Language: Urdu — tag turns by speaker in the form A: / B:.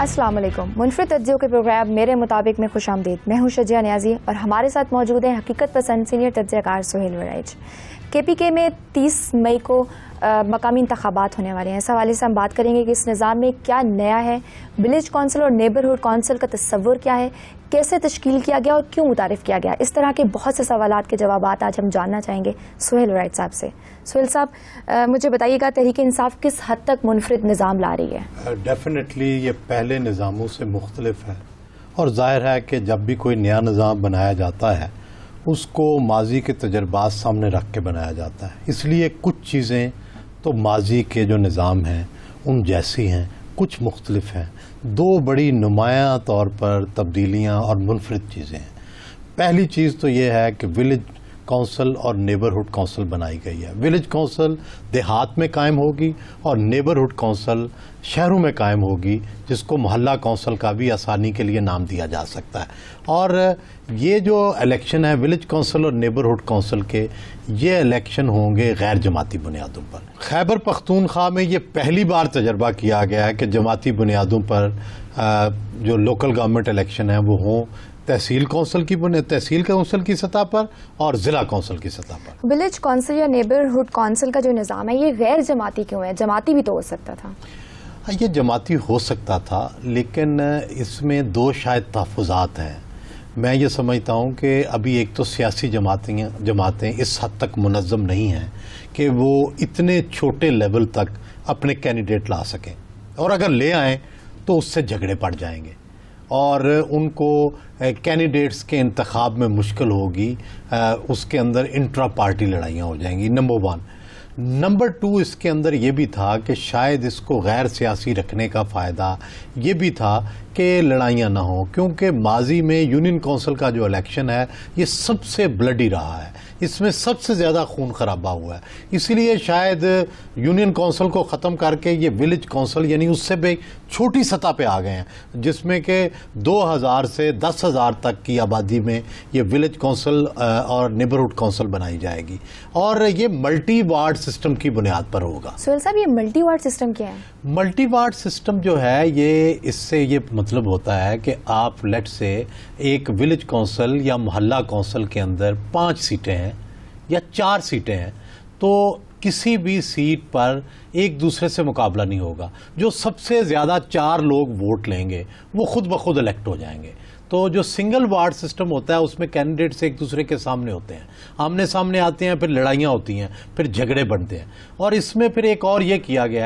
A: السلام علیکم. منفرد تجزیوں کے پروگرام میرے مطابق میں خوش آمدید. میں ہوں شجیہ نیازی اور ہمارے ساتھ موجود ہیں حقیقت پسند سینئر تجزیہ کار سہیل ورائج. کے پی کے میں 30 مئی کو مقامی انتخابات ہونے والے ہیں. اس حوالے سے ہم بات کریں گے کہ اس نظام میں کیا نیا ہے, ولیج کونسل اور نیبرہڈ کونسل کا تصور کیا ہے, کیسے تشکیل کیا گیا اور کیوں متعارف کیا گیا. اس طرح کے بہت سے سوالات کے جوابات آج ہم جاننا چاہیں گے سہیل ورائج صاحب سے. سہیل صاحب, مجھے بتائیے گا تحریک انصاف کس حد تک منفرد نظام لا رہی ہے؟
B: ڈیفینیٹلی یہ پہلے نظاموں سے مختلف ہے اور ظاہر ہے کہ جب بھی کوئی نیا نظام بنایا جاتا ہے اس کو ماضی کے تجربات سامنے رکھ کے بنایا جاتا ہے. اس لیے کچھ چیزیں تو ماضی کے جو نظام ہیں ان جیسی ہیں, کچھ مختلف ہیں. دو بڑی نمایاں طور پر تبدیلیاں اور منفرد چیزیں ہیں. پہلی چیز تو یہ ہے کہ ولیج کونسل اور نیبرہڈ کونسل بنائی گئی ہے. ولیج کونسل دیہات میں قائم ہوگی اور نیبرہڈ کونسل شہروں میں قائم ہوگی, جس کو محلہ کونسل کا بھی آسانی کے لیے نام دیا جا سکتا ہے. اور یہ جو الیکشن ہے ولیج کونسل اور نیبرہڈ کونسل کے, یہ الیکشن ہوں گے غیر جماعتی بنیادوں پر. خیبر پختونخوا میں یہ پہلی بار تجربہ کیا گیا ہے کہ جماعتی بنیادوں پر جو لوکل گورنمنٹ الیکشن ہیں وہ ہوں تحصیل کونسل کی سطح پر اور ضلع کونسل کی سطح پر.
A: ولیج کونسل یا نیبرہڈ کونسل کا جو نظام ہے یہ غیر جماعتی کیوں ہے؟ جماعتی بھی تو ہو سکتا تھا.
B: یہ جماعتی ہو سکتا تھا لیکن اس میں دو شاید تحفظات ہیں. میں یہ سمجھتا ہوں کہ ابھی ایک تو سیاسی جماعتیں اس حد تک منظم نہیں ہیں کہ وہ اتنے چھوٹے لیول تک اپنے کینڈیڈیٹ لا سکیں, اور اگر لے آئیں تو اس سے جھگڑے پڑ جائیں گے اور ان کو کینڈیڈیٹس کے انتخاب میں مشکل ہوگی. اس کے اندر انٹرا پارٹی لڑائیاں ہو جائیں گی, نمبر 1. نمبر 2, اس کے اندر یہ بھی تھا کہ شاید اس کو غیر سیاسی رکھنے کا فائدہ یہ بھی تھا کہ لڑائیاں نہ ہوں, کیونکہ ماضی میں یونین کونسل کا جو الیکشن ہے یہ سب سے بلڈی رہا ہے, اس میں سب سے زیادہ خون خرابہ ہوا ہے. اسی لیے شاید یونین کونسل کو ختم کر کے یہ ولیج کونسل یعنی اس سے بھی چھوٹی سطح پہ آ گئے ہیں, جس میں کہ 2000 سے 10,000 تک کی آبادی میں یہ ولیج کونسل اور نیبرہڈ کونسل بنائی جائے گی, اور یہ ملٹی وارڈ سسٹم کی بنیاد پر ہوگا.
A: سہیل صاحب, یہ ملٹی وارڈ سسٹم کیا ہے؟
B: ملٹی وارڈ سسٹم جو ہے اس سے یہ مطلب ہوتا ہے کہ آپ لیٹ سے ایک ولیج کونسل یا محلہ کونسل کے اندر 5 سیٹیں ہیں یا 4 سیٹیں ہیں, تو کسی بھی سیٹ پر ایک دوسرے سے مقابلہ نہیں ہوگا. جو سب سے زیادہ 4 لوگ ووٹ لیں گے وہ خود بخود الیکٹ ہو جائیں گے. تو جو سنگل وارڈ سسٹم ہوتا ہے اس میں کینڈیڈیٹس ایک دوسرے کے سامنے ہوتے ہیں, آمنے سامنے آتے ہیں, پھر لڑائیاں ہوتی ہیں, پھر جھگڑے بنتے ہیں. اور اس میں پھر ایک اور یہ کیا گیا ہے